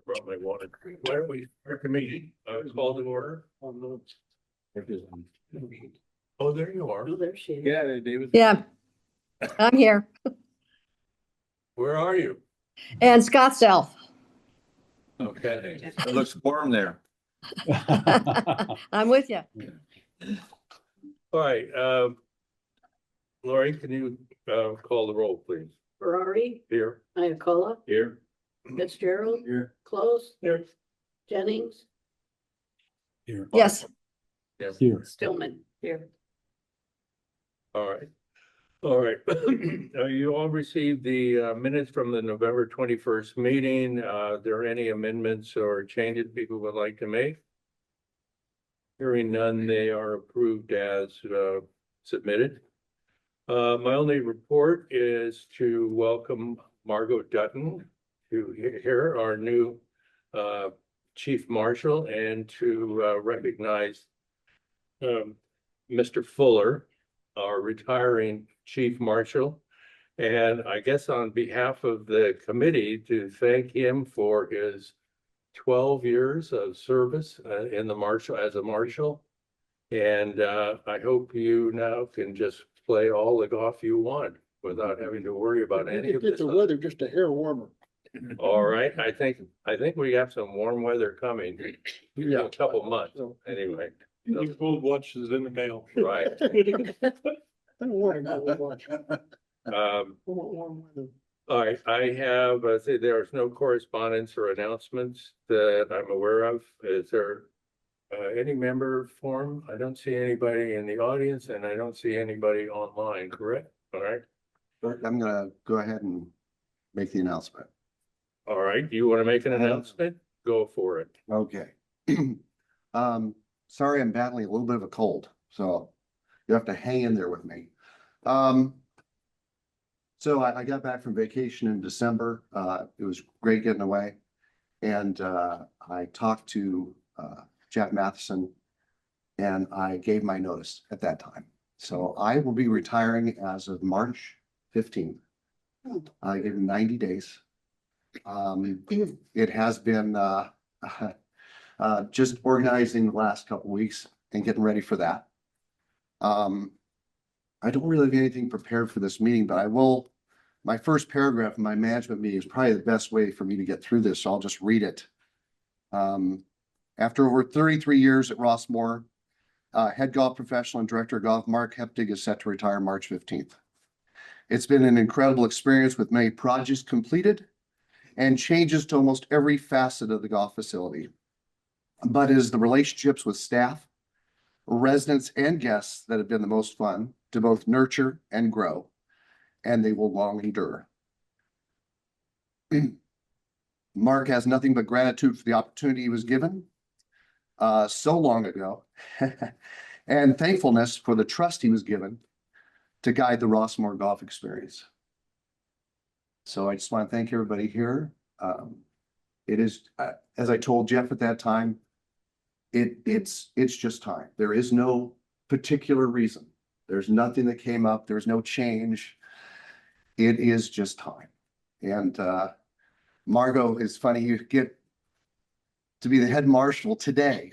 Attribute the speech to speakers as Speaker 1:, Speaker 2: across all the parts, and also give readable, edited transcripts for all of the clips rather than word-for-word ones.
Speaker 1: probably wanted. Why don't we start the meeting? Call to order. Oh, there you are.
Speaker 2: Oh, there she is.
Speaker 1: Yeah, David.
Speaker 3: Yeah, I'm here.
Speaker 1: Where are you?
Speaker 3: And Scottsdale.
Speaker 1: Okay.
Speaker 4: It looks warm there.
Speaker 3: I'm with you.
Speaker 1: All right, Lori, can you call the roll, please?
Speaker 2: Ferrari,
Speaker 1: Here.
Speaker 2: Iacocca,
Speaker 1: Here.
Speaker 2: Fitzgerald,
Speaker 1: Here.
Speaker 2: Close,
Speaker 1: Here.
Speaker 2: Jennings,
Speaker 1: Here.
Speaker 3: Yes.
Speaker 1: Yes.
Speaker 4: Here.
Speaker 2: Stillman, here.
Speaker 1: All right. All right. You all received the minutes from the November 21st meeting. Are there any amendments or changes people would like to make? Hearing none, they are approved as submitted. My only report is to welcome Margot Dutton to here, our new Chief Marshal, and to recognize Mr. Fuller, our retiring Chief Marshal. And I guess on behalf of the committee, to thank him for his 12 years of service in the marshal as a marshal. And I hope you now can just play all the golf you want without having to worry about any of
Speaker 5: Get
Speaker 1: this.
Speaker 5: the weather just a hair warmer.
Speaker 1: All right, I think we have some warm weather coming in a couple months anyway.
Speaker 4: These cold watches in the mail.
Speaker 1: Right.
Speaker 5: I don't want to go watch. I
Speaker 1: Um,
Speaker 5: want warm weather.
Speaker 1: all right, I have, say there's no correspondence or announcements that I'm aware of. Is there any member forum? I don't see anybody in the audience and I don't see anybody online, correct? All right.
Speaker 6: I'm gonna go ahead and make the announcement.
Speaker 1: All right, you want to make an announcement? Go for it.
Speaker 6: Okay. Sorry, I'm battling a little bit of a cold, so you have to hang in there with me. So I got back from vacation in December. It was great getting away. And I talked to Jeff Matheson and I gave my notice at that time. So I will be retiring as of March 15th. I gave him 90 days. It has been just organizing the last couple weeks and getting ready for that. I don't really have anything prepared for this meeting, but I will. My first paragraph of my management meeting is probably the best way for me to get through this, so I'll just read it. After over 33 years at Rossmore, head golf professional and director of golf, Mark Heptig is set to retire March 15th. It's been an incredible experience with many projects completed and changes to almost every facet of the golf facility. But it is the relationships with staff, residents, and guests that have been the most fun to both nurture and grow, and they will long endure. Mark has nothing but gratitude for the opportunity he was given so long ago, and thankfulness for the trust he was given to guide the Rossmore golf experience. So I just want to thank everybody here. It is, as I told Jeff at that time, it's just time. There is no particular reason. There's nothing that came up. There's no change. It is just time. And Margot, is funny, you get to be the head marshal today.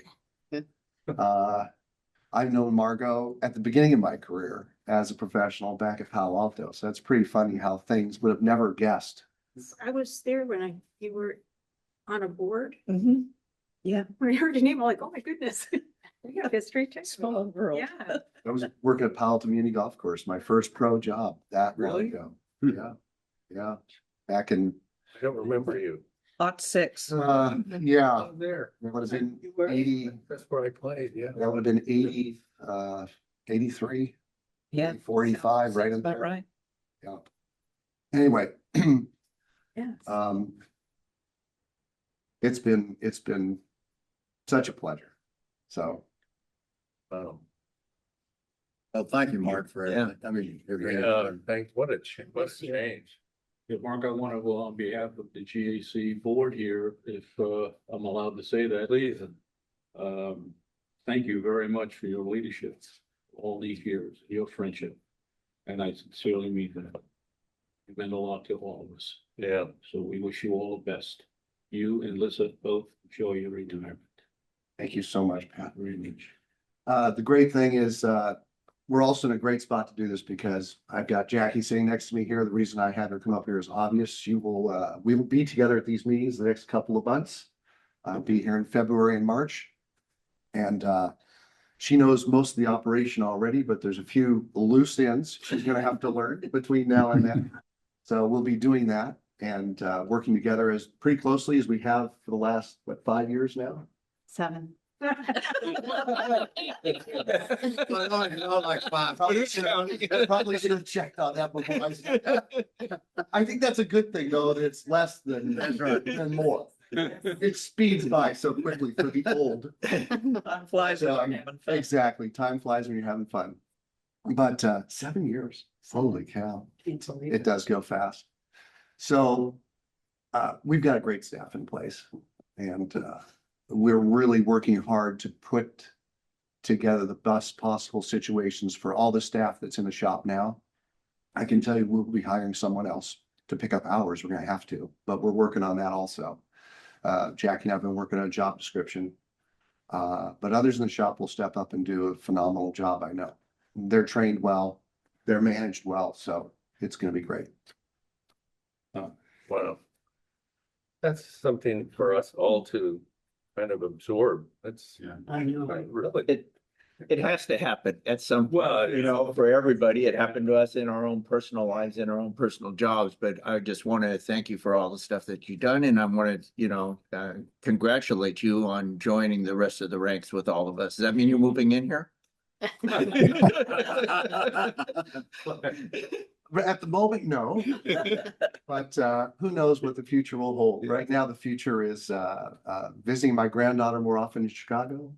Speaker 6: I've known Margot at the beginning of my career as a professional back at Palo Alto. So it's pretty funny how things would have never guessed.
Speaker 2: I was there when you were on a board.
Speaker 3: Yeah.
Speaker 2: When I heard your name, I'm like, oh my goodness. You have history too.
Speaker 3: Small world.
Speaker 2: Yeah.
Speaker 6: I was working at Palo Alto Community Golf Course, my first pro job that long
Speaker 1: Really?
Speaker 6: ago. Yeah, yeah. Back in,
Speaker 1: I don't remember you.
Speaker 3: Lot 6.
Speaker 6: yeah,
Speaker 1: Oh, there.
Speaker 6: that would have been
Speaker 2: You were-
Speaker 6: 80,
Speaker 1: That's where I played, yeah.
Speaker 6: that would have been 80, 83,
Speaker 3: Yeah.
Speaker 6: 45, right in
Speaker 3: About
Speaker 6: there.
Speaker 3: right.
Speaker 6: Yeah. Anyway,
Speaker 2: Yes.
Speaker 6: it's been such a pleasure. So,
Speaker 1: Wow.
Speaker 4: Well, thank you, Mark, for everything. I mean, you're great.
Speaker 1: Yeah, thanks. What a change.
Speaker 7: Yeah, Mark, I want to, on behalf of the GAC board here, if I'm allowed to say that, please. Thank you very much for your leadership all these years, your friendship. And I sincerely mean that. It meant a lot to all of us.
Speaker 1: Yeah.
Speaker 7: So we wish you all the best. you and Lisa both enjoy your retirement.
Speaker 6: Thank you so much, Pat.
Speaker 7: Very much.
Speaker 6: The great thing is, we're also in a great spot to do this because I've got Jackie sitting next to me here. The reason I had her come up here is obvious. We will be together at these meetings the next couple of months. I'll be here in February and March. And, she knows most of the operation already, but there's a few loose ends she's gonna have to learn between now and then. So we'll be doing that and, working together as pretty closely as we have for the last, 5 years now?
Speaker 2: 7.
Speaker 6: Probably should have checked on that before I said. I think that's a good thing, though, that it's less than, than more. It speeds by so quickly for the old.
Speaker 5: Time flies when you're having fun.
Speaker 6: Exactly. Time flies when you're having fun. But 7 years, holy cow, it does go fast. So we've got a great staff in place and we're really working hard to put together the best possible situations for all the staff that's in the shop now. I can tell you, we'll be hiring someone else to pick up hours. We're gonna have to, but we're working on that also. Jackie and I have been working on a job description. But others in the shop will step up and do a phenomenal job, I know. They're trained well, they're managed well, so it's gonna be great.
Speaker 1: Wow. That's something for us all to kind of absorb. That's
Speaker 5: I know.
Speaker 1: really,
Speaker 8: It has to happen at some,
Speaker 1: well,
Speaker 8: you know, for everybody. It happened to us in our own personal lives, in our own personal jobs, but I just want to thank you for all the stuff that you've done. And I want to, congratulate you on joining the rest of the ranks with all of us. Does that mean you're moving in here?
Speaker 6: At the moment, no. But who knows what the future will hold. Right now, the future is visiting my granddaughter more often in Chicago,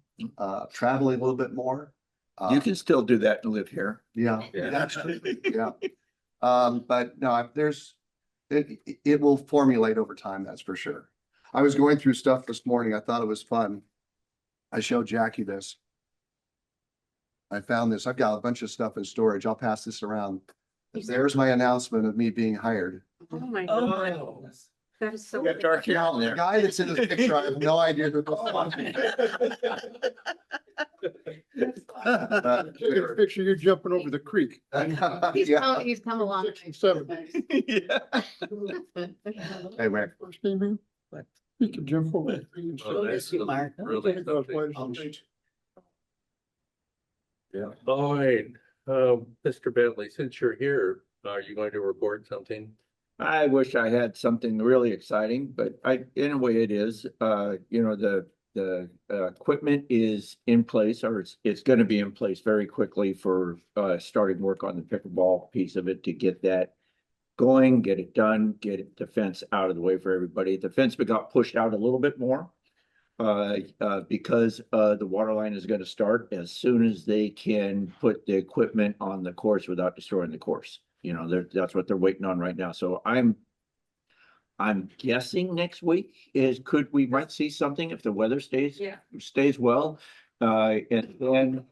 Speaker 6: traveling a little bit more.
Speaker 8: You can still do that and live here.
Speaker 6: Yeah.
Speaker 1: Yeah.
Speaker 6: That's true. Yeah. But no, it will formulate over time, that's for sure. I was going through stuff this morning. I thought it was fun. I showed Jackie this. I found this. I've got a bunch of stuff in storage. I'll pass this around. There's my announcement of me being hired.
Speaker 2: Oh, my
Speaker 5: Oh,
Speaker 2: God. That is so.
Speaker 8: got dark hair on
Speaker 6: The
Speaker 8: there.
Speaker 6: guy that's in this picture, I have no idea who.
Speaker 5: Picture you jumping over the creek.
Speaker 6: Yeah.
Speaker 2: He's come along.
Speaker 5: 67.
Speaker 6: Hey, man.
Speaker 5: First name here? You can jump over. the creek and
Speaker 1: Oh,
Speaker 5: show
Speaker 1: that's
Speaker 5: us.
Speaker 1: really- really
Speaker 5: That was
Speaker 1: something.
Speaker 5: quite a-
Speaker 1: yeah. All right, Mr. Bentley, since you're here, are you going to report something?
Speaker 8: I wish I had something really exciting, but in a way it is, the equipment is in place, or it's gonna be in place very quickly for starting work on the pickleball piece of it to get that going, get it done, get the fence out of the way for everybody. The fence got pushed out a little bit more because the water line is gonna start as soon as they can put the equipment on the course without destroying the course. That's what they're waiting on right now. So I'm guessing next week we might see something if the weather stays well. And then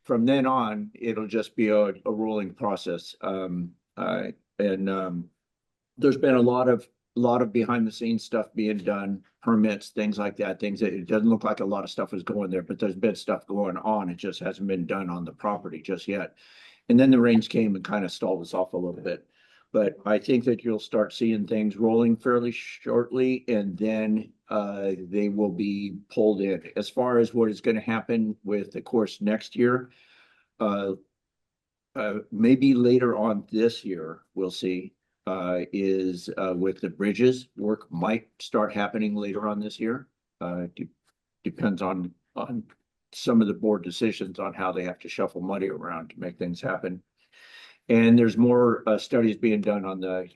Speaker 8: from then on, it'll just be a rolling process. There's been a lot of behind the scenes stuff being done, permits, things like that, things that it doesn't look like a lot of stuff is going there, but there's been stuff going on. It just hasn't been done on the property just yet. And then the rains came and kind of stalled us off a little bit. But I think that you'll start seeing things rolling fairly shortly, and then they will be pulled in. As far as what is going to happen with the course next year, maybe later on this year, we'll see, is with the bridges, work might start happening later on this year. Depends on some of the board decisions on how they have to shuffle money around to make things happen. And there's more studies being done on the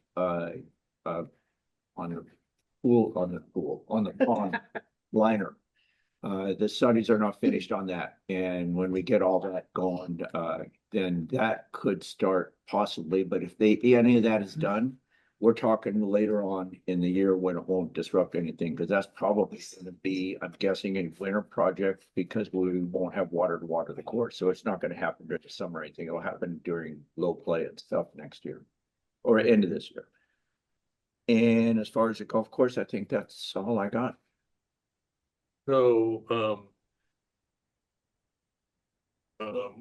Speaker 8: pond liner. The studies are not finished on that, and when we get all that going, then that could start possibly. But if any of that is done, we're talking later on in the year when it won't disrupt anything, because that's probably going to be, I'm guessing, a winter project because we won't have water to water the course. So it's not going to happen during the summer or anything. It'll happen during low play and stuff next year or end of this year. And as far as the golf course, I think that's all I got.
Speaker 1: So,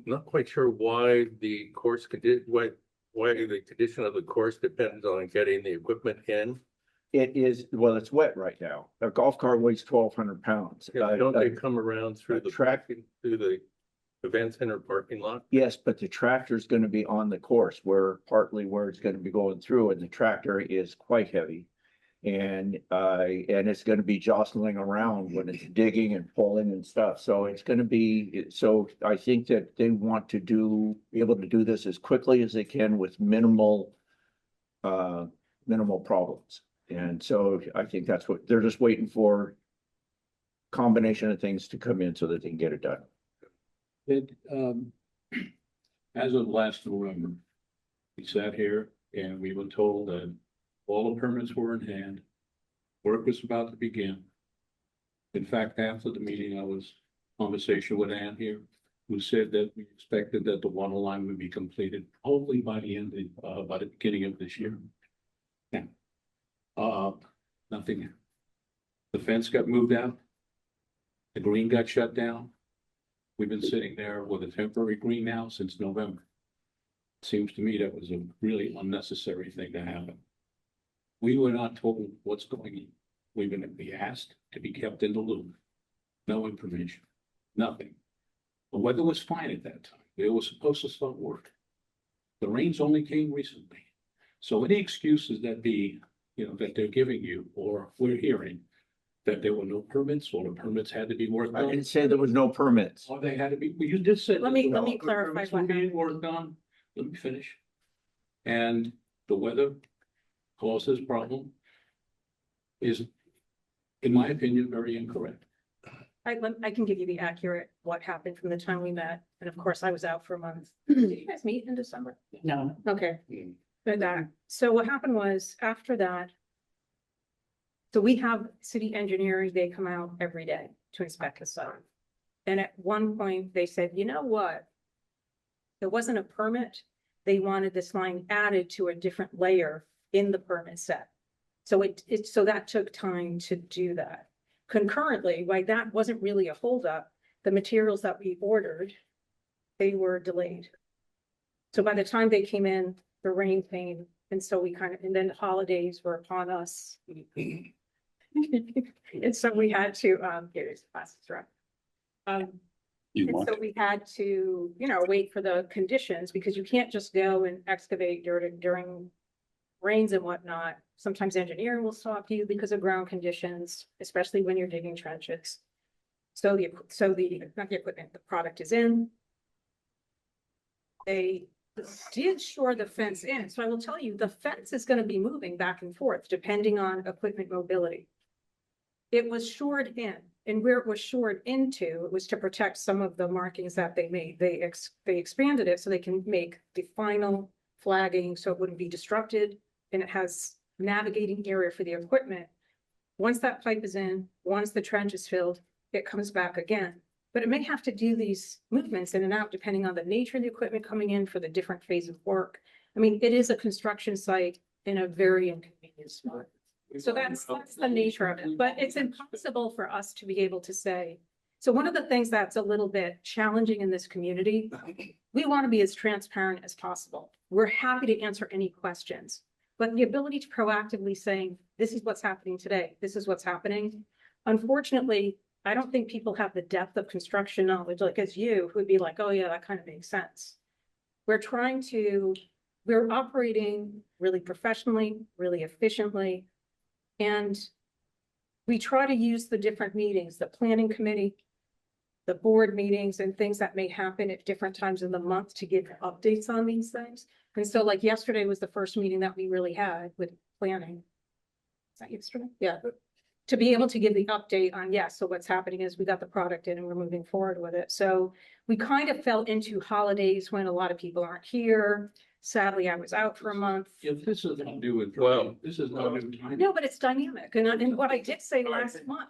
Speaker 1: not quite sure why the course why the condition of the course depends on getting the equipment in.
Speaker 8: It is, well, it's wet right now. A golf cart weighs 1,200 pounds.
Speaker 1: Don't they come around through the
Speaker 8: track-
Speaker 1: through the event center parking lot?
Speaker 8: Yes, but the tractor's gonna be on the course partly where it's gonna be going through, and the tractor is quite heavy. And it's gonna be jostling around when it's digging and pulling and stuff, so it's gonna be, so I think that they want to be able to do this as quickly as they can with minimal problems. And so I think that's what, they're just waiting for combination of things to come in so that they can get it done.
Speaker 7: As of last November, we sat here and we were told that all the permits were in hand. Work was about to begin. In fact, after the meeting, I was conversation with Ann here, who said that we expected that the water line would be completed hopefully by the beginning of this year. Now, nothing. The fence got moved out. The green got shut down. We've been sitting there with a temporary green now since November. Seems to me that was a really unnecessary thing to happen. We were not told what's going on. We've been asked to be kept in the loop. No information, nothing. The weather was fine at that time. They were supposed to start work. The rains only came recently. So any excuses that that they're giving you, or we're hearing, that there were no permits, or the permits had to be worked
Speaker 8: I
Speaker 7: on.
Speaker 8: didn't say there was no permits.
Speaker 7: Or they had to be, well, you just said.
Speaker 2: Let me
Speaker 7: that
Speaker 2: clarify
Speaker 7: permits
Speaker 2: what
Speaker 7: were being
Speaker 2: happened.
Speaker 7: worked on. Let me finish. And the weather causes problem is, in my opinion, very incorrect.
Speaker 2: I can give you the accurate what happened from the time we met, and of course, I was out for a month. Did you guys meet in December?
Speaker 5: No.
Speaker 2: Okay. So what happened was, after that, so we have city engineering, they come out every day to inspect the site. And at one point, they said, you know what? There wasn't a permit. They wanted this line added to a different layer in the permit set. So so that took time to do that. Concurrently, like, that wasn't really a holdup. The materials that we ordered, they were delayed. So by the time they came in, the rain came, and so and then the holidays were upon us. And so we had to, here is fast track. And so we had to, wait for the conditions, because you can't just go and excavate during rains and whatnot. Sometimes engineering will stop you because of ground conditions, especially when you're digging trenches. So not the equipment, the product is in. They did shore the fence in. So I will tell you, the fence is going to be moving back and forth depending on equipment mobility. It was shored in, and where it was shored into, it was to protect some of the markings that they made. They expanded it so they can make the final flagging so it wouldn't be disrupted, and it has navigating area for the equipment. Once that pipe is in, once the trench is filled, it comes back again. But it may have to do these movements in and out depending on the nature of the equipment coming in for the different phase of work. I mean, it is a construction site in a very inconvenient spot. So that's the nature of it, but it's impossible for us to be able to say. So one of the things that's a little bit challenging in this community, we want to be as transparent as possible. We're happy to answer any questions, but the ability to proactively saying, this is what's happening today, this is what's happening. Unfortunately, I don't think people have the depth of construction knowledge, like as you, who would be like, oh yeah, that kind of makes sense. We're operating really professionally, really efficiently. And we try to use the different meetings, the planning committee, the board meetings, and things that may happen at different times in the month to give updates on these things. And so like yesterday was the first meeting that we really had with planning. Is that yesterday? Yeah. To be able to give the update on, yes, so what's happening is we got the product in and we're moving forward with it. So we kind of fell into holidays when a lot of people aren't here. Sadly, I was out for a month.
Speaker 7: If this is not new,
Speaker 1: Well,
Speaker 7: this is not new time.
Speaker 2: No, but it's dynamic. And what I did say last month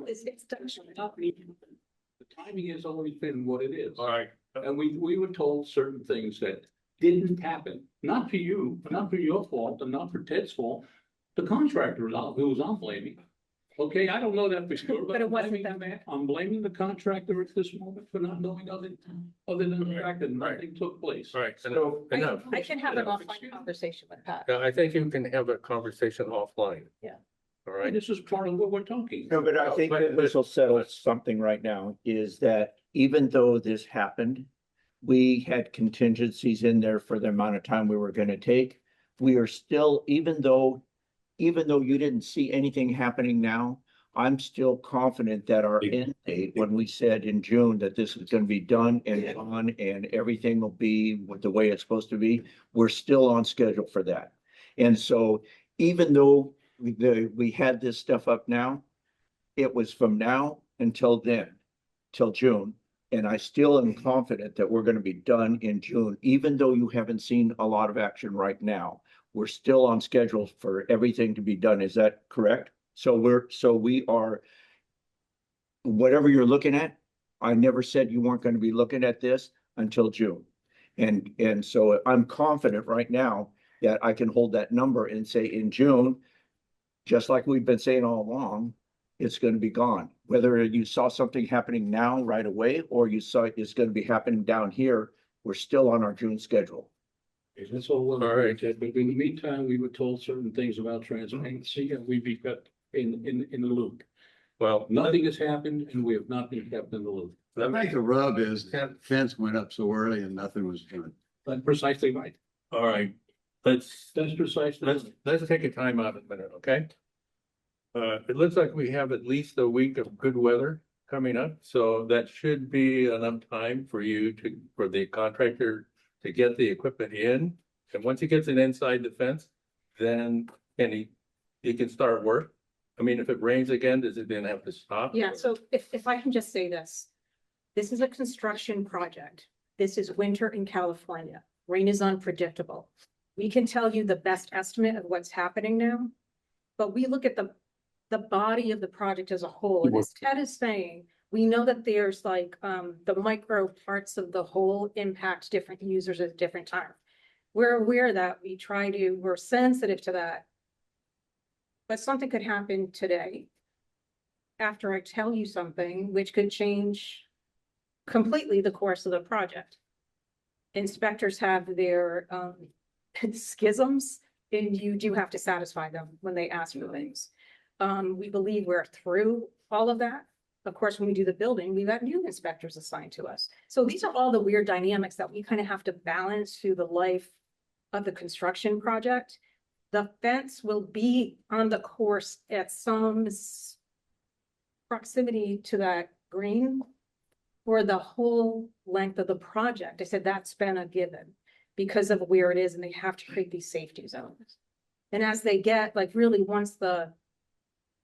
Speaker 2: is it's dynamic.
Speaker 7: The timing has always been what it is.
Speaker 1: All right.
Speaker 7: And we were told certain things that didn't happen, not for you, not for your fault, and not for Ted's fault. The contractor is out, who's I'm blaming. Okay, I don't know that for sure, but
Speaker 2: But it
Speaker 7: I'm
Speaker 2: wasn't
Speaker 7: blaming
Speaker 2: that
Speaker 7: the
Speaker 2: bad.
Speaker 7: man. I'm blaming the contractor at this moment for not knowing other than the fact that nothing took place.
Speaker 1: All right,
Speaker 7: So-
Speaker 1: enough.
Speaker 2: I can have an
Speaker 7: Yeah.
Speaker 2: offline conversation with Pat.
Speaker 1: Yeah, I think you can have a conversation offline.
Speaker 2: Yeah.
Speaker 1: All
Speaker 7: And
Speaker 1: right,
Speaker 7: this is part of what we're talking.
Speaker 8: No, but I think that this will settle something right now, is that even though this happened, we had contingencies in there for the amount of time we were gonna take. We are still, even though you didn't see anything happening now, I'm still confident that our end date, when we said in June that this is gonna be done and on and everything will be with the way it's supposed to be, we're still on schedule for that. And so even though we had this stuff up now, it was from now until then, till June. And I still am confident that we're gonna be done in June, even though you haven't seen a lot of action right now. We're still on schedule for everything to be done. Is that correct? So we are, whatever you're looking at, I never said you weren't gonna be looking at this until June. And so I'm confident right now that I can hold that number and say in June, just like we've been saying all along, it's gonna be gone. Whether you saw something happening now right away, or you saw it's gonna be happening down here, we're still on our June schedule.
Speaker 7: Okay, that's all well,
Speaker 1: All right.
Speaker 7: Ted, but in the meantime, we were told certain things about transparency and we'd be kept in the loop.
Speaker 1: well,
Speaker 7: Nothing has happened and we have not been kept in the loop.
Speaker 4: I think the rub is that fence went up so early and nothing was done.
Speaker 7: That's precisely right.
Speaker 1: all right, let's,
Speaker 7: That's precisely.
Speaker 1: let's take a time out a minute, okay? It looks like we have at least a week of good weather coming up, so that should be enough time for for the contractor to get the equipment in. And once he gets it inside the fence, then he can start work. I mean, if it rains again, does it then have to stop?
Speaker 2: Yeah, so if I can just say this, this is a construction project. This is winter in California. Rain is unpredictable. We can tell you the best estimate of what's happening now, but we look at the body of the project as a whole. And as Ted is saying, we know that there's like, the micro parts of the whole impact different users at different times. We're aware that we're sensitive to that. But something could happen today after I tell you something, which could change completely the course of the project. Inspectors have their schisms, and you do have to satisfy them when they ask for things. We believe we're through all of that. Of course, when we do the building, we've got new inspectors assigned to us. So these are all the weird dynamics that we kind of have to balance through the life of the construction project. The fence will be on the course at some proximity to that green for the whole length of the project. I said that's been a given because of where it is, and they have to create these safety zones. And as they get, like, really, once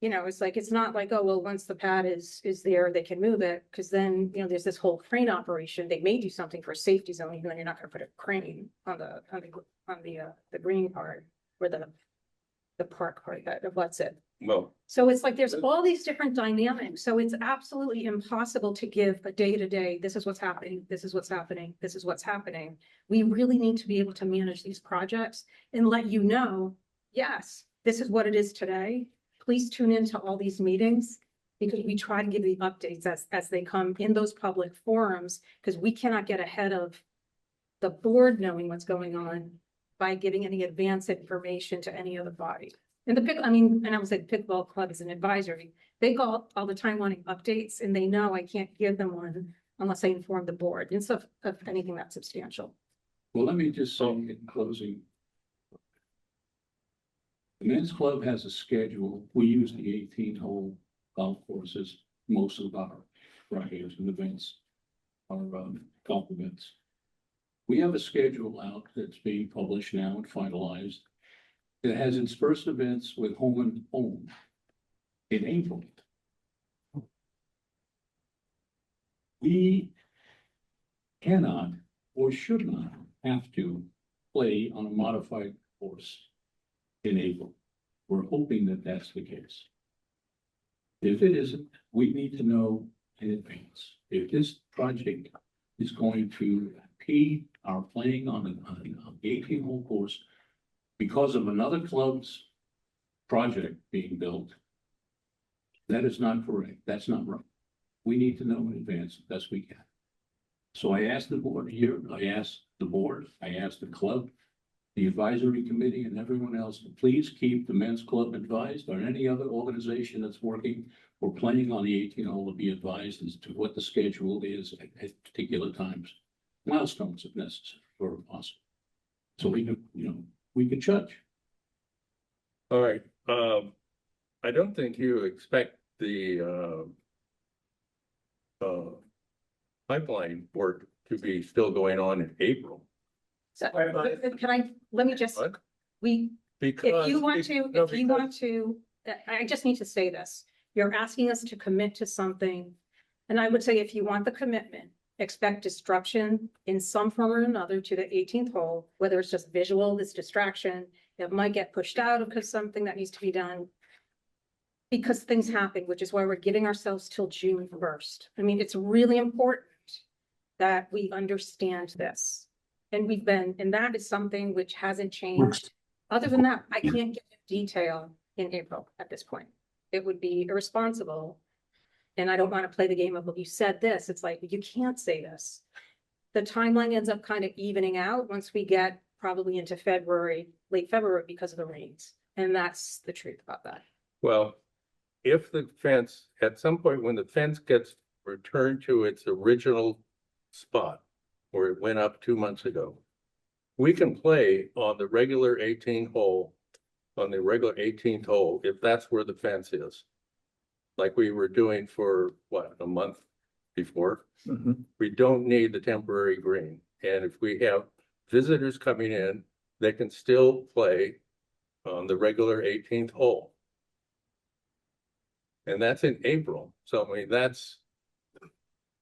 Speaker 2: it's like, it's not like, oh, well, once the pad is there, they can move it, because then, there's this whole crane operation. They may do something for a safety zone, even though you're not gonna put a crane on the green part, or the park part that abuts it.
Speaker 1: Well,
Speaker 2: So it's like, there's all these different dynamics, so it's absolutely impossible to give a day-to-day, this is what's happening, this is what's happening, this is what's happening. We really need to be able to manage these projects and let you know, yes, this is what it is today. Please tune into all these meetings, because we try to give the updates as they come in those public forums, because we cannot get ahead of the board knowing what's going on by giving any advance information to any other body. And and I would say the pickleball club is an advisory. They call all the time wanting updates, and they know I can't give them one unless I inform the board and stuff of anything that's substantial.
Speaker 7: Well, let me just say in closing. The men's club has a schedule. We use the 18-hole golf courses, most of our Fridays and events, our golf events. We have a schedule out that's being published now and finalized. It has its first events with home and home in April. We cannot or should not have to play on a modified course in April. We're hoping that that's the case. If it isn't, we need to know in advance. If this project is going to impede our playing on an 18-hole course because of another club's project being built. That is not correct. That's not right. We need to know in advance as best we can. So I asked the board here, I asked the board, I asked the club, the advisory committee and everyone else, to please keep the men's club advised, or any other organization that's working or planning on the 18 hole to be advised as to what the schedule is at particular times, milestones if necessary or possible. So we can, we can judge.
Speaker 1: All right, I don't think you expect the pipeline work to be still going on in April.
Speaker 2: So, let me just,
Speaker 1: What?
Speaker 2: if
Speaker 1: Because.
Speaker 2: you want to,
Speaker 1: no,
Speaker 2: if you want to, I just need to say this. You're asking us to commit to something. And I would say if you want the commitment, expect disruption in some form or another to the 18th hole, whether it's just visual, this distraction, it might get pushed out because something that needs to be done. Because things happen, which is why we're giving ourselves till June 1st. I mean, it's really important that we understand this. And and that is something which hasn't changed. Other than that, I can't give you detail in April at this point. It would be irresponsible. And I don't want to play the game of, well, you said this. It's like, you can't say this. The timeline ends up kind of evening out once we get probably into February, late February, because of the rains. And that's the truth about that.
Speaker 1: Well, if the fence, at some point when the fence gets returned to its original spot where it went up 2 months ago, we can play on the regular 18 hole, on the regular 18th hole, if that's where the fence is. Like we were doing for what, a month before? We don't need the temporary green. And if we have visitors coming in, they can still play on the regular 18th hole. And that's in April. So I mean,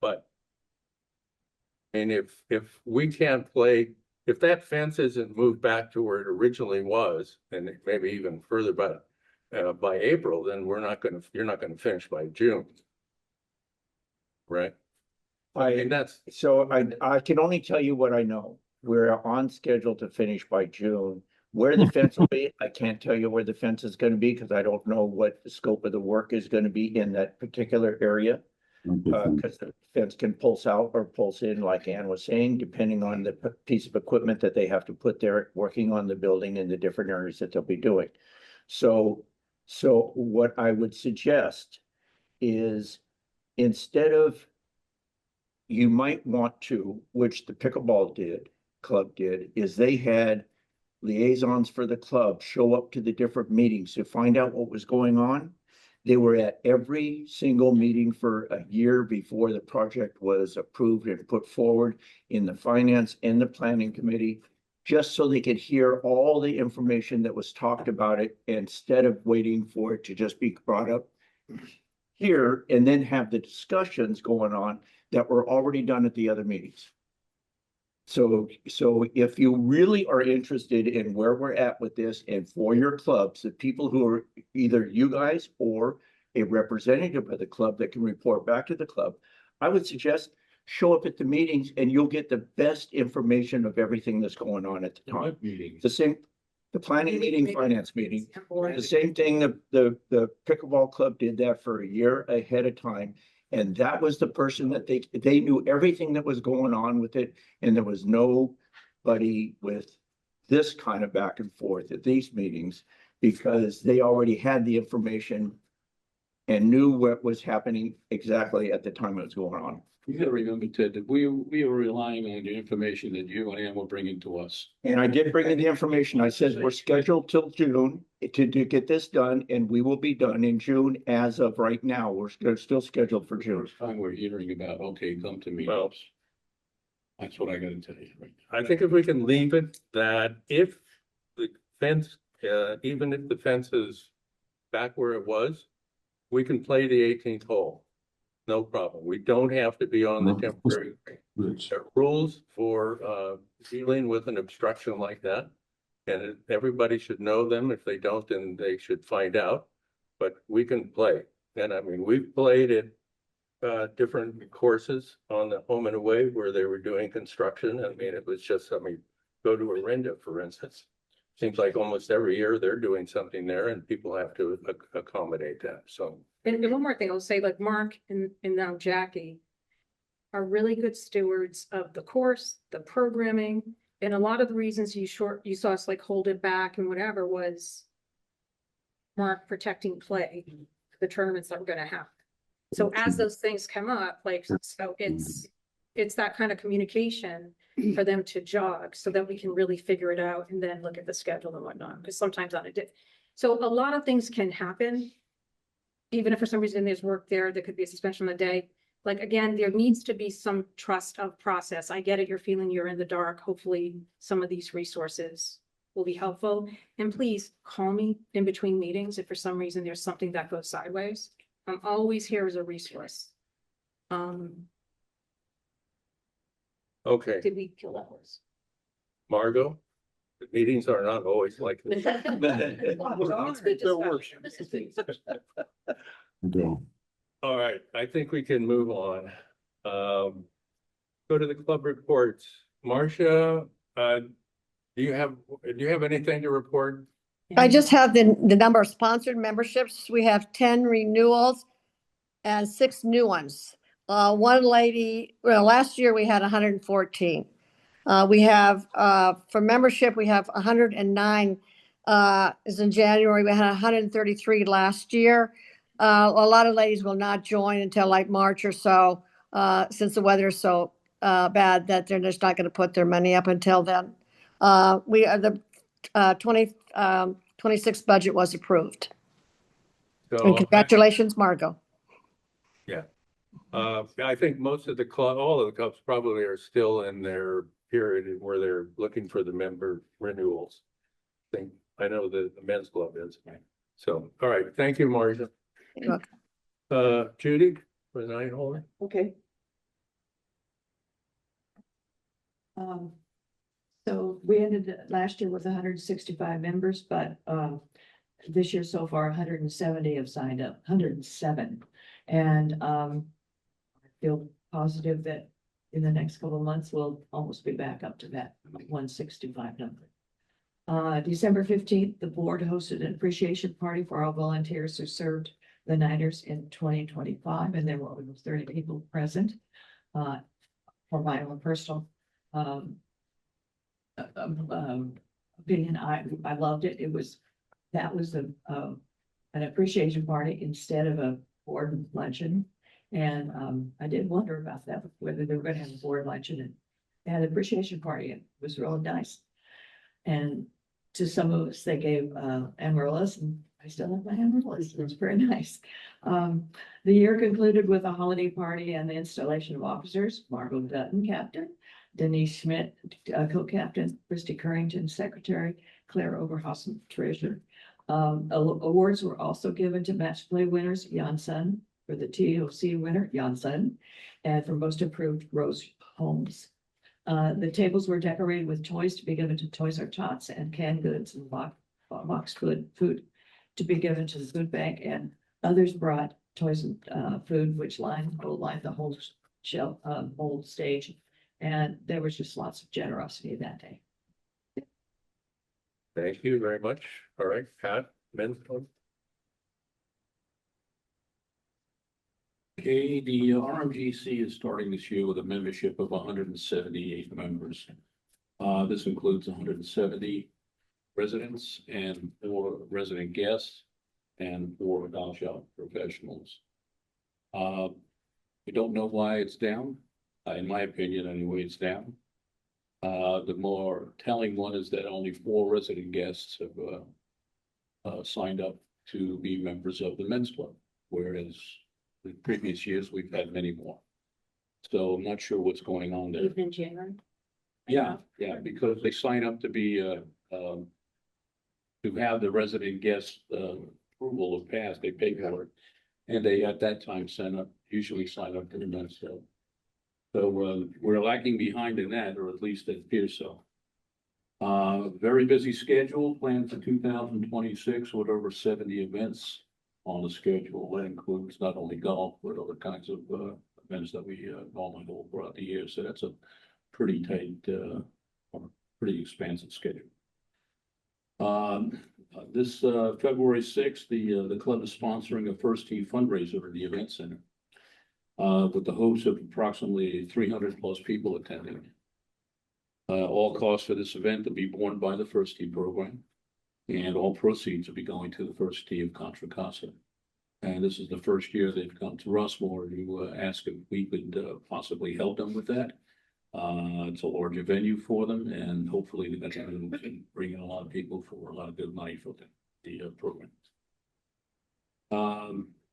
Speaker 1: but and if we can't play, if that fence isn't moved back to where it originally was, and maybe even further, but by April, then you're not gonna finish by June. Right? And
Speaker 8: I can only tell you what I know. We're on schedule to finish by June. Where the fence will be, I can't tell you where the fence is gonna be because I don't know what the scope of the work is gonna be in that particular area. Because the fence can pulse out or pulse in, like Ann was saying, depending on the piece of equipment that they have to put there, working on the building in the different areas that they'll be doing. So what I would suggest is, instead of, you might want to, which the pickleball club did, is they had liaisons for the club show up to the different meetings to find out what was going on. They were at every single meeting for a year before the project was approved and put forward in the finance and the planning committee, just so they could hear all the information that was talked about it, instead of waiting for it to just be brought up here and then have the discussions going on that were already done at the other meetings. So if you really are interested in where we're at with this, and for your clubs, the people who are either you guys or a representative of the club that can report back to the club, I would suggest show up at the meetings and you'll get the best information of everything that's going on at the time. The planning meeting, finance meeting, the same thing, the pickleball club did that for a year ahead of time. And that was the person that they knew everything that was going on with it. And there was nobody with this kind of back and forth at these meetings, because they already had the information and knew what was happening exactly at the time it was going on.
Speaker 7: You gotta remember, Ted, that we were relying on the information that you and Ann were bringing to us.
Speaker 8: And I did bring in the information. I said, we're scheduled till June to get this done, and we will be done in June as of right now. We're still scheduled for June.
Speaker 7: First time we're hearing about, okay, come to me.
Speaker 1: Well,
Speaker 7: That's what I gotta tell you right now.
Speaker 1: I think if we can leave it that if the fence, even if the fence is back where it was, we can play the 18th hole. No problem. We don't have to be on the temporary. There are rules for dealing with an obstruction like that. And everybody should know them. If they don't, then they should find out. But we can play. And I mean, we've played at different courses on the home and away where they were doing construction. I mean, it was just, go to Orinda, for instance. seems like almost every year they're doing something there and people have to accommodate that, so.
Speaker 2: And one more thing, I'll say, like Mark and now Jackie are really good stewards of the course, the programming, and a lot of the reasons you saw us like hold it back and whatever was Mark protecting play, for the tournaments that we're gonna have. So as those things come up, like, so it's that kind of communication for them to jog so that we can really figure it out and then look at the schedule and whatnot, because sometimes on a day. So a lot of things can happen. Even if for some reason there's work there could be a suspension on the day. Like, again, there needs to be some trust of process. I get it. You're feeling you're in the dark. Hopefully some of these resources will be helpful. And please call me in between meetings if for some reason there's something that goes sideways. I'm always here as a resource.
Speaker 1: Okay,
Speaker 2: Did we kill that horse?
Speaker 1: Margot, the meetings are not always like this.
Speaker 2: It's good discussion.
Speaker 1: All right, I think we can move on. Go to the club reports. Marcia, do you have anything to report?
Speaker 3: I just have the number of sponsored memberships. We have 10 renewals and 6 new ones. One lady, well, last year we had 114. We have, for membership, we have 109, is in January. We had 133 last year. A lot of ladies will not join until like March or so, since the weather is so bad that they're just not going to put their money up until then. We are the 26 budget was approved. And
Speaker 1: So,
Speaker 3: congratulations, Margot.
Speaker 1: I think most of the club, all of the clubs probably are still in their period where they're looking for the member renewals. I know the men's club is. So, all right, thank you, Marcia.
Speaker 3: You're welcome.
Speaker 1: Judy, for the night holder.
Speaker 9: Okay. So we ended last year with 165 members, but this year so far, 170 have signed up, 107. And I feel positive that in the next couple of months, we'll almost be back up to that 165 number. December 15th, the board hosted an appreciation party for all volunteers who served the Niners in 2025, and there were over 30 people present. For my own personal opinion, I loved it. That was an appreciation party instead of a board luncheon. And I did wonder about that, whether they were going to have a board luncheon and appreciation party. It was really nice. And to some of us, they gave amaryllis, and I still have my amaryllis. It's very nice. The year concluded with a holiday party and the installation of officers. Margot Dutton, captain; Denise Schmidt, co-captain; Christy Currington, secretary; Claire Overhausen, treasurer. Awards were also given to match play winners: Jan Sun; for the TOC winner, Jan Sun; and for most improved, Rose Holmes. The tables were decorated with toys to be given to Toys R Tots, and canned goods and boxed food to be given to the food bank, and others brought toys and food, which lined the whole shelf, whole stage. And there was just lots of generosity that day.
Speaker 1: Thank you very much. All right, Pat, men's club.
Speaker 7: Okay, the RMGC is starting this year with a membership of 178 members. This includes 170 residents and 4 resident guests and 4 doll shop professionals. We don't know why it's down. In my opinion, anyway, it's down. The more telling one is that only 4 resident guests have signed up to be members of the men's club, whereas in previous years we've had many more. So I'm not sure what's going on there.
Speaker 2: Even in January.
Speaker 7: Yeah, because they sign up to be to have the resident guest approval of pass, they pay for it. And they at that time usually sign up to the men's club. So we're lagging behind in that, or at least it appears so. Very busy schedule planned for 2026 with over 70 events on the schedule. That includes not only golf, but other kinds of events that we normally hold throughout the year. So that's a pretty tight, or pretty expansive schedule. This February 6th, the club is sponsoring a first team fundraiser at the event center. With the hopes of approximately 300 plus people attending. All costs for this event will be borne by the first tee program. And all proceeds will be going to the first tee of Contra Costa. And this is the first year they've come to Rushmore to ask if we could possibly help them with that. It's a larger venue for them, and hopefully they're going to bring in a lot of people for a lot of good money for the program.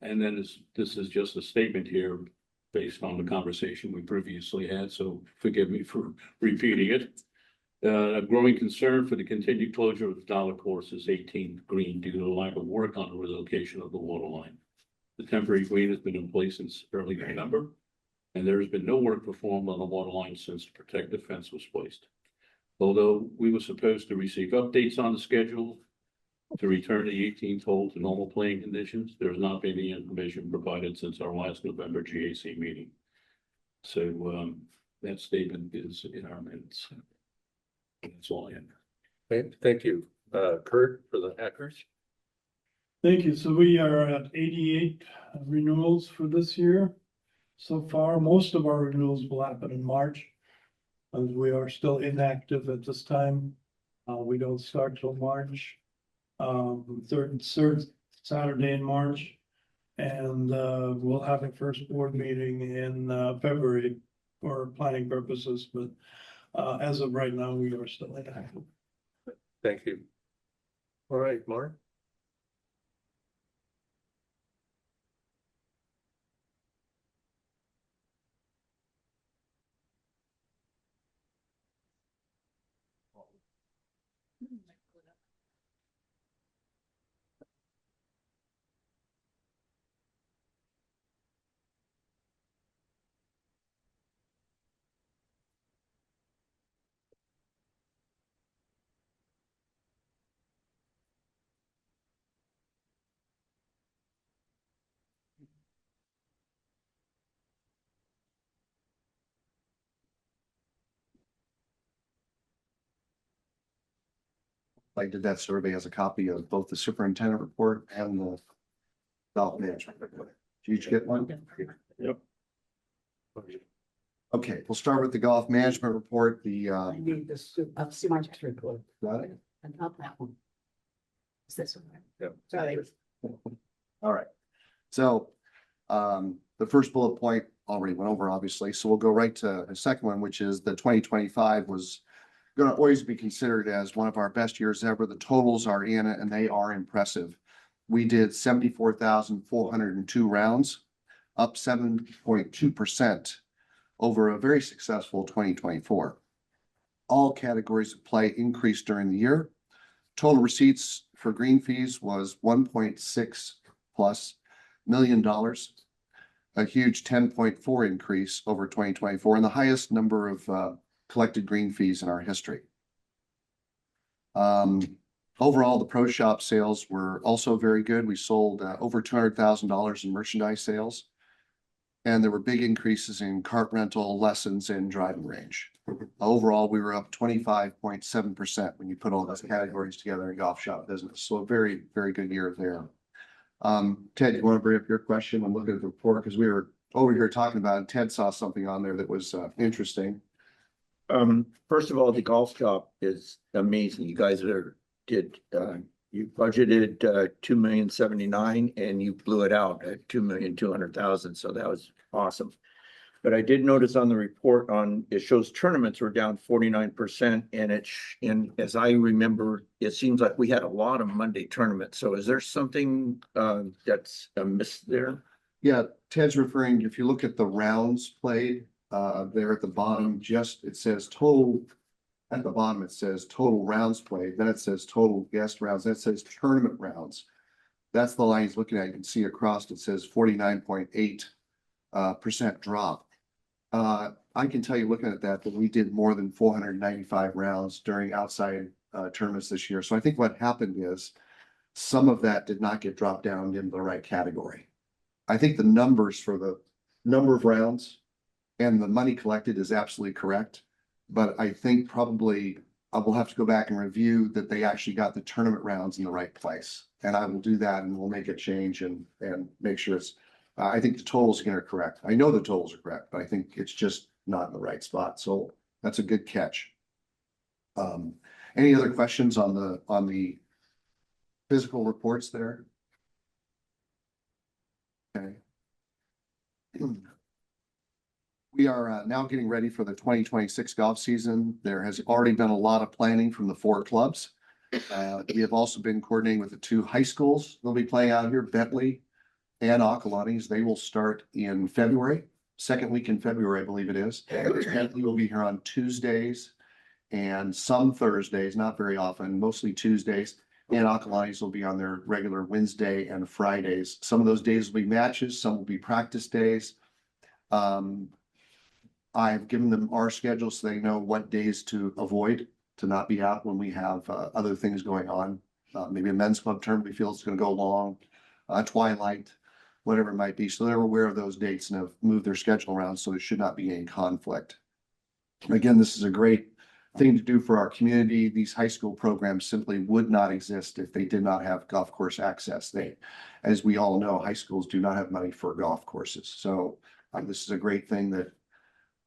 Speaker 7: And then this is just a statement here based on the conversation we previously had, so forgive me for repeating it. A growing concern for the continued closure of the Dollar Course is 18th Green due to the lack of work on the relocation of the water line. The temporary green has been in place since early November, and there has been no work performed on the water line since the protective fence was placed. Although we were supposed to receive updates on the schedule to return the 18th hole to normal playing conditions, there has not been any information provided since our last November GAC meeting. So that statement is in our minutes. That's all I have.
Speaker 1: Okay, thank you. Kurt, for the Hackers.
Speaker 5: Thank you. So we are at 88 renewals for this year. So far, most of our renewals will happen in March, as we are still inactive at this time. We don't start till March, third Saturday in March. And we'll have a first board meeting in February for planning purposes, but as of right now, we are still inactive.
Speaker 1: Thank you. All right, Mark.
Speaker 6: I did that survey as a copy of both the superintendent report and the golf management report. Did you each get one?
Speaker 1: Yep.
Speaker 6: Okay, we'll start with the golf management report.
Speaker 9: I need this, Smart's report,
Speaker 6: Got it?
Speaker 9: and not that one. It's this one.
Speaker 1: Yep.
Speaker 9: Sorry.
Speaker 6: All right. So the first bullet point already went over, obviously. So we'll go right to the second one, which is the 2025 was going to always be considered as one of our best years ever. The totals are in it and they are impressive. We did 74,402 rounds, up 7.2% over a very successful 2024. All categories of play increased during the year. Total receipts for green fees was $1.6+ million, a huge 10.4 increase over 2024 and the highest number of collected green fees in our history. Overall, the pro shop sales were also very good. We sold over $200,000 in merchandise sales. And there were big increases in cart rental, lessons, and driving range. Overall, we were up 25.7% when you put all those categories together in golf shop business. So a very, very good year there. Ted, you want to bring up your question? I'm looking at the report because we were over here talking about it. Ted saw something on there that was interesting.
Speaker 8: First of all, the golf shop is amazing. You guys you budgeted 2,079,000 and you blew it out at 2,200,000. So that was awesome. But I did notice on the report it shows tournaments were down 49%. And as I remember, it seems like we had a lot of Monday tournaments. So is there something that's amiss there?
Speaker 6: Yeah, Ted's referring, if you look at the rounds played, there at the bottom, it says total. At the bottom, it says total rounds played, then it says total guest rounds, then it says tournament rounds. That's the line he's looking at. You can see across, it says 49.8% drop. I can tell you looking at that we did more than 495 rounds during outside tournaments this year. So I think what happened is some of that did not get dropped down into the right category. I think the numbers for the number of rounds and the money collected is absolutely correct. But I think probably I will have to go back and review that they actually got the tournament rounds in the right place. And I will do that and we'll make a change and make sure it's, I think the totals are correct. I know the totals are correct, but I think it's just not in the right spot. So that's a good catch. Any other questions on the physical reports there? Okay. We are now getting ready for the 2026 golf season. There has already been a lot of planning from the 4 clubs. We have also been coordinating with the 2 high schools. They'll be playing out here, Bentley and Acalanes. They will start in February, second week in February, I believe it is. Bentley will be here on Tuesdays and some Thursdays, not very often, mostly Tuesdays. And Acalanes will be on their regular Wednesday and Fridays. Some of those days will be matches, some will be practice days. I've given them our schedule so they know what days to avoid, to not be out when we have other things going on. Maybe a men's club tournament we feel it's going to go long, twilight, whatever it might be. So they're aware of those dates and have moved their schedule around, so there should not be any conflict. Again, this is a great thing to do for our community. These high school programs simply would not exist if they did not have golf course access. They, as we all know, high schools do not have money for golf courses. So this is a great thing that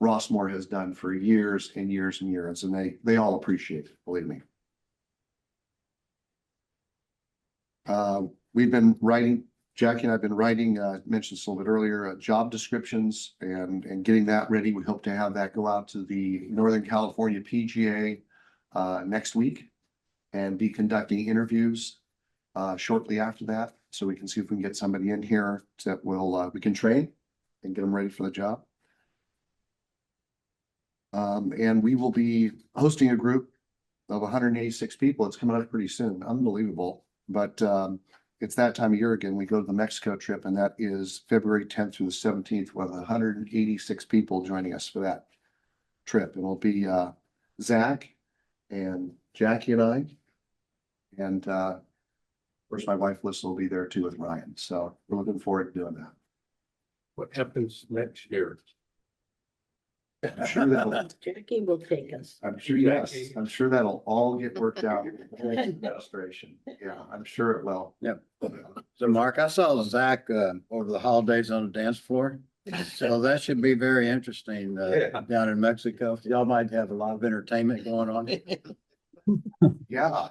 Speaker 6: Rossmore has done for years and years and years, and they all appreciate it, believe me. We've been writing, Jackie and I've been writing, mentioned this a little bit earlier, job descriptions and getting that ready. We hope to have that go out to the Northern California PGA next week and be conducting interviews shortly after that. So we can see if we can get somebody in here that will, we can train and get them ready for the job. And we will be hosting a group of 186 people. It's coming up pretty soon. Unbelievable. But it's that time of year again. We go to the Mexico trip, and that is February 10th through the 17th with 186 people joining us for that trip. It'll be Zach and Jackie and I. And of course, my wife Lisa will be there too with Ryan. So we're looking forward to doing that.
Speaker 1: What happens next year?
Speaker 6: I'm sure that'll,
Speaker 9: Jackie will take us.
Speaker 6: I'm sure, yes, I'm sure that'll all get worked out in the next administration. Yeah, I'm sure it will.
Speaker 4: Yep. So Mark, I saw Zach over the holidays on the dance floor. So that should be very interesting down in Mexico. Y'all might have a lot of entertainment going on.
Speaker 6: Yeah.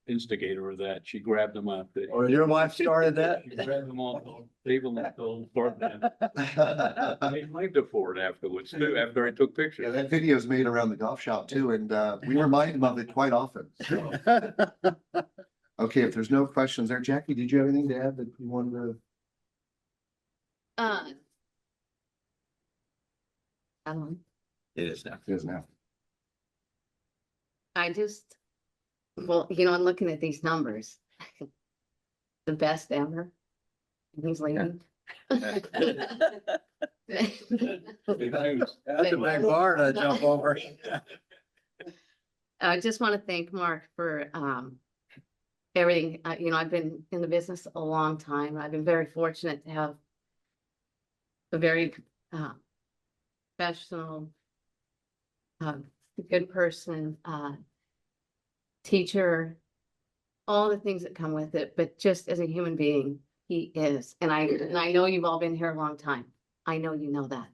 Speaker 7: Instigator of that. She grabbed them up.
Speaker 4: Or your wife started that?
Speaker 7: She grabbed them off the table and told I blamed her for it afterwards too, after I took
Speaker 6: Yeah,
Speaker 7: pictures.
Speaker 6: that video is made around the golf shop too, and we remind him of it quite often. So. Okay, if there's no questions there, Jackie, did you have anything to add that you wanted to?
Speaker 8: It is now.
Speaker 6: It is now.
Speaker 10: I just, well, you know, I'm looking at these numbers. The best ever. Who's leaving?
Speaker 4: That's a big bar to jump over.
Speaker 10: I just want to thank Mark for everything. You know, I've been in the business a long time. I've been very fortunate to have a very professional, good person, teacher, all the things that come with it, but just as a human being, he is. And I know you've all been here a long time. I know you know that.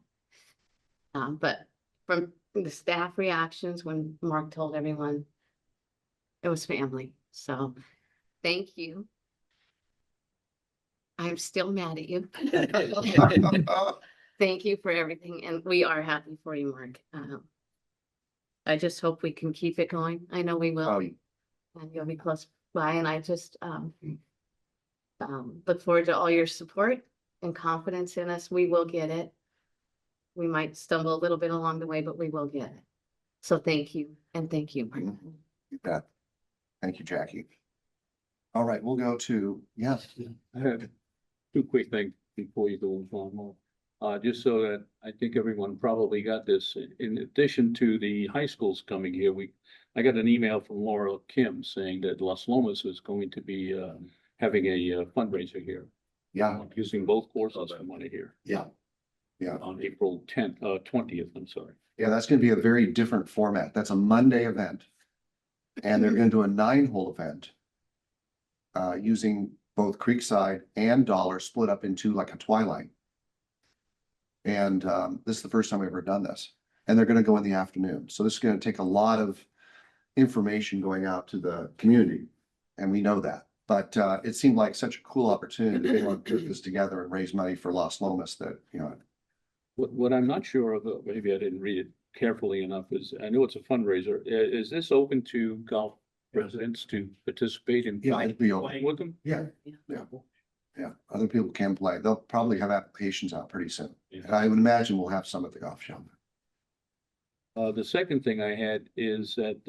Speaker 10: But from the staff reactions when Mark told everyone, it was family. So thank you. I'm still mad at you. Thank you for everything. And we are happy for you, Mark. I just hope we can keep it going. I know we will. And you'll be close by. And I just look forward to all your support and confidence in us. We will get it. We might stumble a little bit along the way, but we will get it. So thank you. And thank you, Mark.
Speaker 6: You bet. Thank you, Jackie. All right, we'll go to, yes.
Speaker 7: I had 2 quick things before you go on. Just so that I think everyone probably got this. In addition to the high schools coming here, I got an email from Laura Kim saying that Las Lomas is going to be having a fundraiser here.
Speaker 6: Yeah,
Speaker 7: Using both courses for money here.
Speaker 6: yeah. Yeah.
Speaker 7: On April 20th, I'm sorry.
Speaker 6: Yeah, that's gonna be a very different format. That's a Monday event. And they're gonna do a 9-hole event. Using both Creekside and Dollar split up into like a twilight. And this is the first time we've ever done this. And they're gonna go in the afternoon. So this is gonna take a lot of information going out to the community. And we know that. But it seemed like such a cool opportunity. They want to put this together and raise money for Los Lomas that, you know,
Speaker 7: What I'm not sure of, maybe I didn't read it carefully enough, is I know it's a fundraiser. Is this open to golf residents to participate in?
Speaker 6: yeah, it'd be open.
Speaker 7: Playing with them?
Speaker 6: Yeah, yeah. Other people can play. They'll probably have applications out pretty soon. And I would imagine we'll have some at the golf shop.
Speaker 7: The second thing I had is that,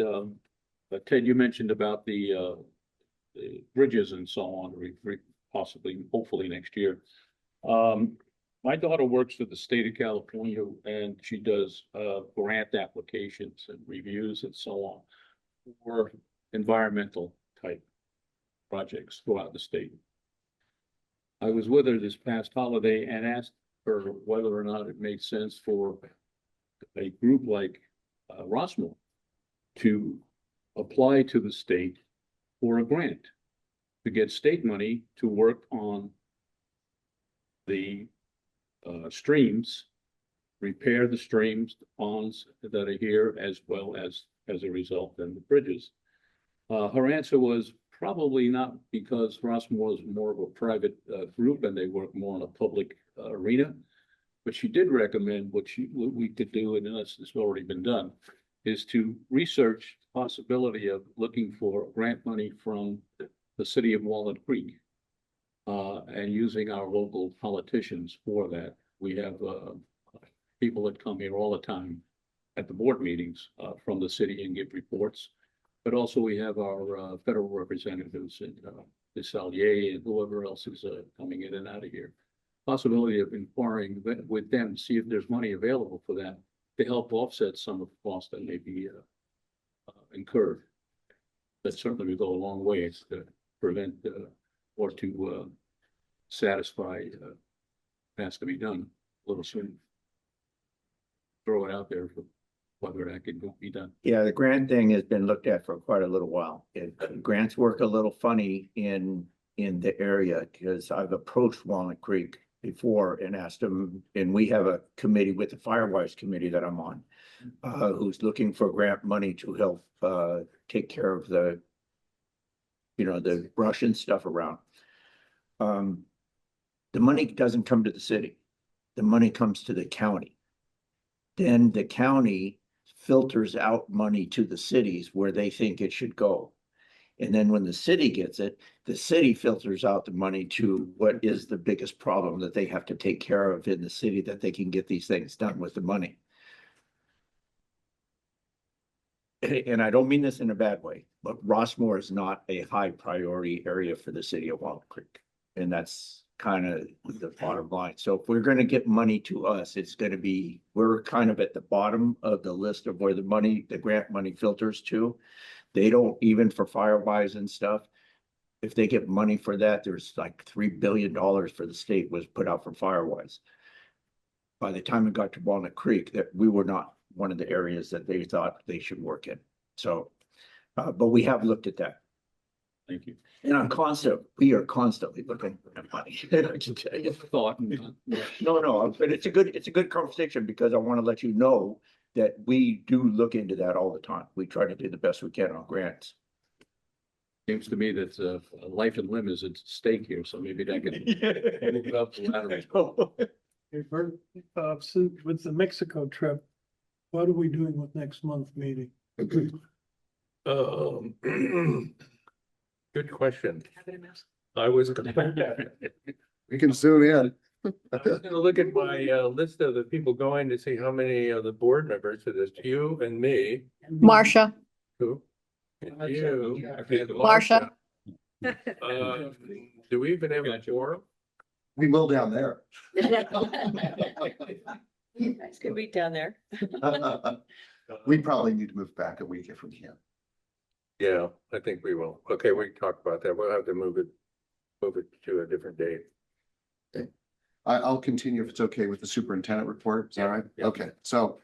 Speaker 7: Ted, you mentioned about the bridges and so on, possibly, hopefully next year. My daughter works for the state of California and she does grant applications and reviews and so on for environmental type projects throughout the state. I was with her this past holiday and asked her whether or not it made sense for a group like Rossmore to apply to the state for a grant to get state money to work on the streams, repair the streams, the ponds that are here, as well as a result, then the bridges. Her answer was probably not, because Rossmore is more of a private group and they work more in a public arena. But she did recommend what we could do, and this has already been done, is to research the possibility of looking for grant money from the city of Walnut Creek. And using our local politicians for that. We have people that come here all the time at the board meetings from the city and give reports. But also we have our federal representatives in Desalier and whoever else is coming in and out of here. Possibility of inquiring with them, see if there's money available for that to help offset some of the costs that may be incurred. That certainly would go a long way to prevent or to satisfy has to be done a little soon. Throw it out there for whether that can be done.
Speaker 8: Yeah, the grant thing has been looked at for quite a little while. Grants work a little funny in the area because I've approached Walnut Creek before and asked them, and we have a committee with the Firewise committee that I'm on, who's looking for grant money to help take care of the, the brush and stuff around. The money doesn't come to the city. The money comes to the county. Then the county filters out money to the cities where they think it should go. And then when the city gets it, the city filters out the money to what is the biggest problem that they have to take care of in the city, that they can get these things done with the money. And I don't mean this in a bad way, but Rossmore is not a high priority area for the city of Walnut Creek. And that's kind of the bottom line. So if we're going to get money to us, it's going to be, we're kind of at the bottom of the list of where the grant money filters to. They don't, even for Firewise and stuff, if they get money for that, there's like $3 billion for the state was put out for Firewise. By the time it got to Walnut Creek, that we were not one of the areas that they thought they should work in. So, but we have looked at that.
Speaker 7: Thank you.
Speaker 8: And we are constantly looking at money. I can tell you. No, but it's a good conversation because I want to let you know that we do look into that all the time. We try to do the best we can on grants.
Speaker 7: Seems to me that life and limb is at stake here, so maybe that can move it up the ladder.
Speaker 5: Hey, Bert, so with the Mexico trip, what are we doing with next month's meeting?
Speaker 1: Good question. I was
Speaker 6: We can zoom in.
Speaker 1: gonna look at my list of the people going to see how many of the board members, it is you and me.
Speaker 3: Marcia,
Speaker 1: Who? And you. and
Speaker 3: Marcia.
Speaker 1: Do we even have a forum?
Speaker 6: We will down there.
Speaker 9: It's gonna be down there.
Speaker 6: We probably need to move back a week if we can.
Speaker 1: Yeah, I think we will. Okay, we can talk about that. We'll have to move it to a different date.
Speaker 6: I'll continue if it's okay with the superintendent report. Is that
Speaker 1: Yeah,
Speaker 6: right?
Speaker 1: yeah.
Speaker 6: Okay, so.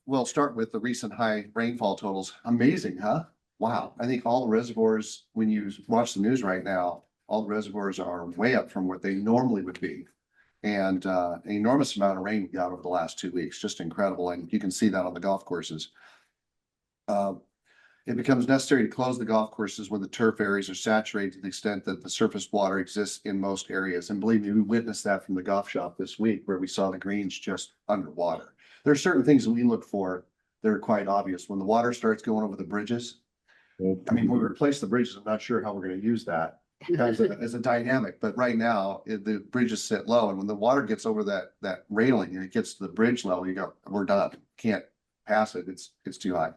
Speaker 6: We'll start with the recent high rainfall totals. Amazing, huh? Wow. I think all the reservoirs, when you watch the news right now, all the reservoirs are way up from what they normally would be. And an enormous amount of rain we got over the last 2 weeks, just incredible. And you can see that on the golf courses. It becomes necessary to close the golf courses when the turf areas are saturated to the extent that the surface water exists in most areas. And believe me, we witnessed that from the golf shop this week where we saw the greens just underwater. There are certain things that we look for that are quite obvious. When the water starts going over the bridges, I mean, when we replace the bridges, I'm not sure how we're going to use that as a dynamic, but right now the bridges sit low, and when the water gets over that railing and it gets to the bridge level, you go, we're done. Can't pass it. It's too high.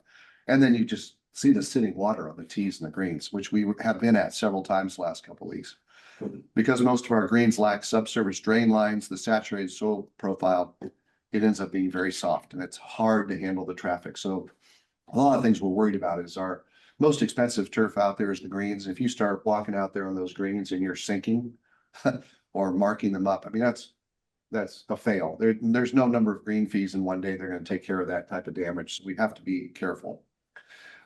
Speaker 6: And then you just see the sitting water on the tees and the greens, which we have been at several times the last couple of weeks. Because most of our greens lack subsurface drain lines, the saturated soil profile, it ends up being very soft and it's hard to handle the traffic. So a lot of things we're worried about is our most expensive turf out there is the greens. If you start walking out there on those greens and you're sinking or marking them up, I mean, that's a fail. There's no number of green fees in one day. They're going to take care of that type of damage. So we have to be careful.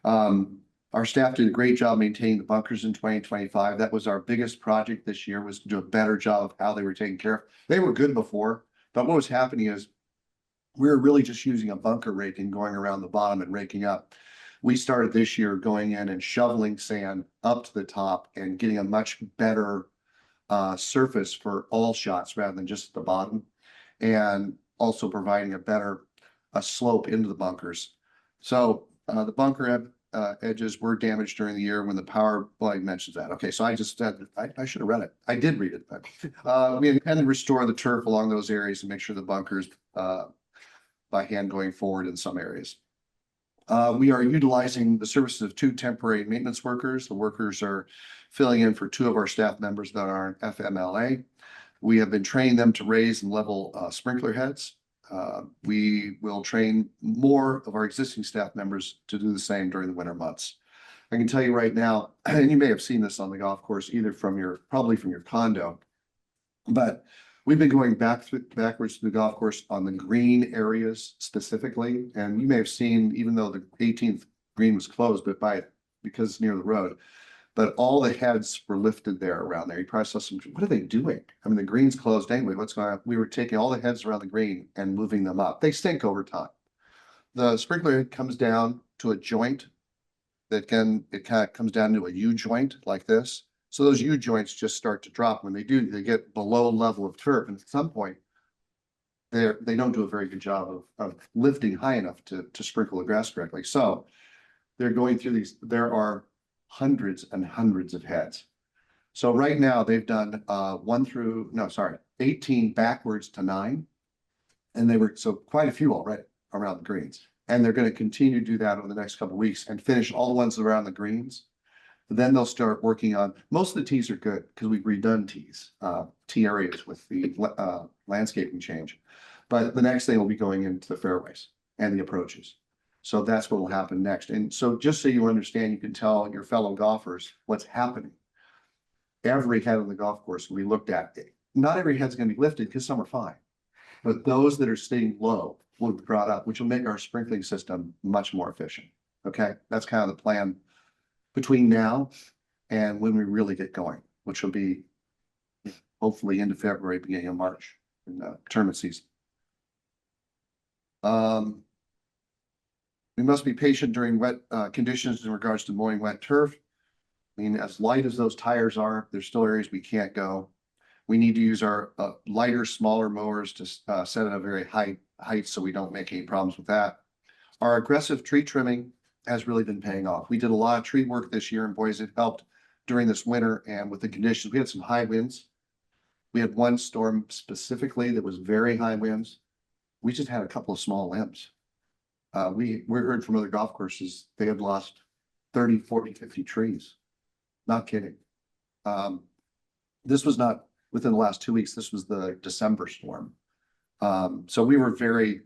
Speaker 6: Our staff did a great job maintaining the bunkers in 2025. That was our biggest project this year, was to do a better job of how they were taken care of. They were good before, but what was happening is we were really just using a bunker rake and going around the bottom and raking up. We started this year going in and shoveling sand up to the top and getting a much better surface for all shots rather than just the bottom, and also providing a better slope into the bunkers. So the bunker edges were damaged during the year when the power, well, I mentioned that. Okay, so I just said, I should have read it. I did read it, but we intend to restore the turf along those areas and make sure the bunkers by hand going forward in some areas. We are utilizing the services of 2 temporary maintenance workers. The workers are filling in for 2 of our staff members that are in FMLA. We have been training them to raise and level sprinkler heads. We will train more of our existing staff members to do the same during the winter months. I can tell you right now, and you may have seen this on the golf course, either probably from your condo, but we've been going backwards to the golf course on the green areas specifically. And you may have seen, even though the 18th green was closed, because it's near the road, but all the heads were lifted there around there. You probably saw some, what are they doing? I mean, the green's closed anyway. What's going on? We were taking all the heads around the green and moving them up. They stink over time. The sprinkler head comes down to a joint it kind of comes down to a U joint like this. So those U joints just start to drop. When they do, they get below level of turf. And at some point, they don't do a very good job of lifting high enough to sprinkle the grass correctly. So they're going through these, there are hundreds and hundreds of heads. So right now they've done 18 backwards to 9. And they were, so quite a few already around the greens. And they're going to continue to do that over the next couple of weeks and finish all the ones around the greens. Then they'll start working on, most of the tees are good because we've redone tees, tee areas with the landscaping change. But the next thing will be going into the fairways and the approaches. So that's what will happen next. And so just so you understand, you can tell your fellow golfers what's happening. Every head on the golf course we looked at, not every head's going to be lifted because some are fine. But those that are staying low will be brought up, which will make our sprinkling system much more efficient. Okay, that's kind of the plan between now and when we really get going, which will be hopefully into February, beginning of March in the tournament season. We must be patient during wet conditions in regards to mowing wet turf. I mean, as light as those tires are, there's still areas we can't go. We need to use our lighter, smaller mowers to set at a very high height so we don't make any problems with that. Our aggressive tree trimming has really been paying off. We did a lot of tree work this year, and boys, it helped during this winter and with the conditions. We had some high winds. We had one storm specifically that was very high winds. We just had a couple of small limbs. We heard from other golf courses, they had lost 30, 40, 50 trees. Not kidding. This was not within the last 2 weeks. This was the December storm. So we were very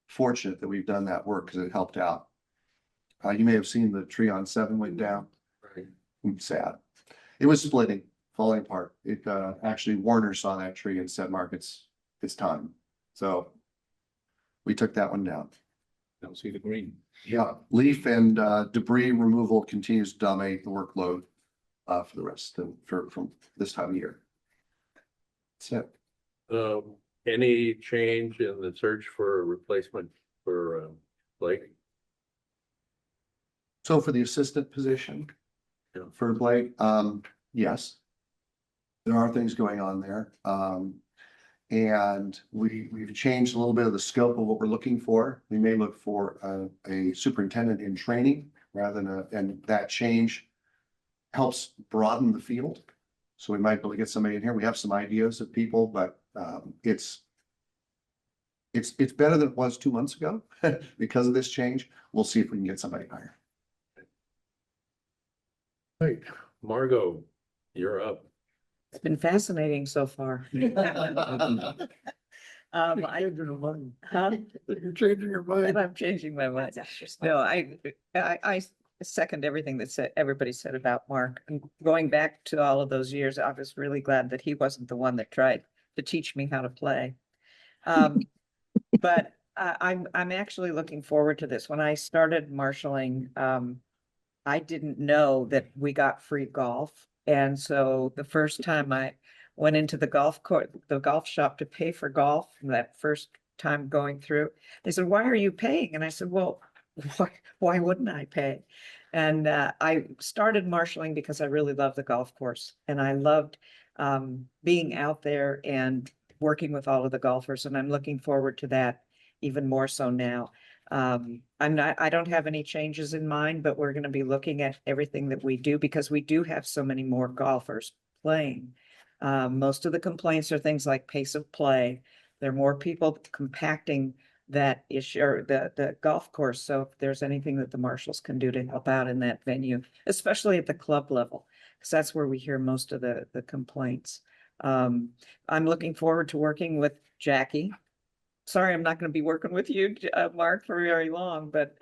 Speaker 6: fortunate that we've done that work because it helped out. You may have seen the tree on 7 went down. Right. Sad. It was splitting. falling apart. It, actually Warner saw that tree and said, Mark, it's time. So we took that one down.
Speaker 7: Don't see the green.
Speaker 6: Yeah, leaf and debris removal continues to dominate the workload for the rest of from this time of year. That's it.
Speaker 1: Any change in the search for a replacement for Blake?
Speaker 6: So for the assistant position
Speaker 1: Yeah.
Speaker 6: for Blake, yes. There are things going on there. And we've changed a little bit of the scope of what we're looking for. We may look for a superintendent in training rather than and that change helps broaden the field. So we might be able to get somebody in here. We have some ideas of people, but it's better than it was 2 months ago because of this change. We'll see if we can get somebody higher.
Speaker 1: Right, Margot, you're up.
Speaker 11: It's been fascinating so far. Huh?
Speaker 5: You're changing your mind.
Speaker 11: And I'm changing my mind. No, I second everything that everybody said about Mark. And going back to all of those years, I was really glad that he wasn't the one that tried to teach me how to play. But I'm actually looking forward to this. When I started marshaling, I didn't know that we got free golf. And so the first time I went into the golf court, the golf shop to pay for golf, that first time going through, they said, "Why are you paying?" And I said, "Well, why wouldn't I pay?" And I started marshaling because I really love the golf course and I loved being out there and working with all of the golfers. And I'm looking forward to that even more so now. I don't have any changes in mind, but we're going to be looking at everything that we do because we do have so many more golfers playing. Most of the complaints are things like pace of play. There are more people compacting that issue or the golf course. So if there's anything that the marshals can do to help out in that venue, especially at the club level, because that's where we hear most of the complaints. I'm looking forward to working with Jackie. Sorry, I'm not going to be working with you, Mark, for very long, but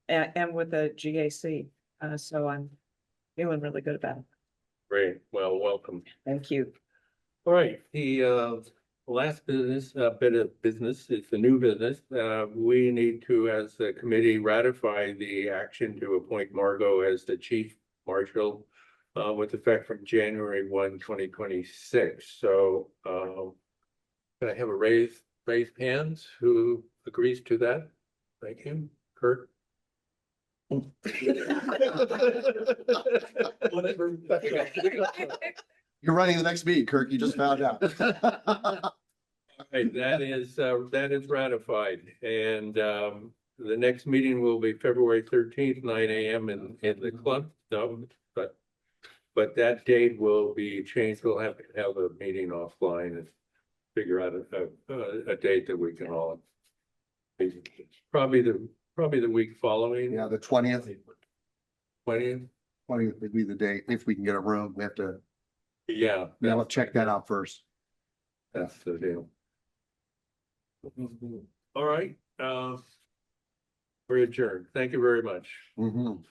Speaker 11: and with the GAC. So I'm feeling really good about it.
Speaker 1: Great, well, welcome.
Speaker 11: Thank you.
Speaker 1: All right, the last business, bit of business, it's a new business. We need to, as a committee, ratify the action to appoint Margot as the chief marshal with effect from January 1, 2026. So can I have a raised hands who agrees to that? Thank you, Kurt. Whatever.
Speaker 6: You're running the next meeting, Kirk. You just found out.
Speaker 1: Right, that is ratified, and the next meeting will be February 13th, 9 a.m. in the club. No, but that date will be changed. We'll have to have a meeting offline and figure out a date that we can all. Probably the week following.
Speaker 6: Yeah, the 20th.
Speaker 1: 20th.
Speaker 6: 20th would be the date. If we can get a room, we have to,
Speaker 1: Yeah.
Speaker 6: we'll check that out first.
Speaker 1: That's the deal. All right, we're adjourned. Thank you very much.
Speaker 6: Mhm.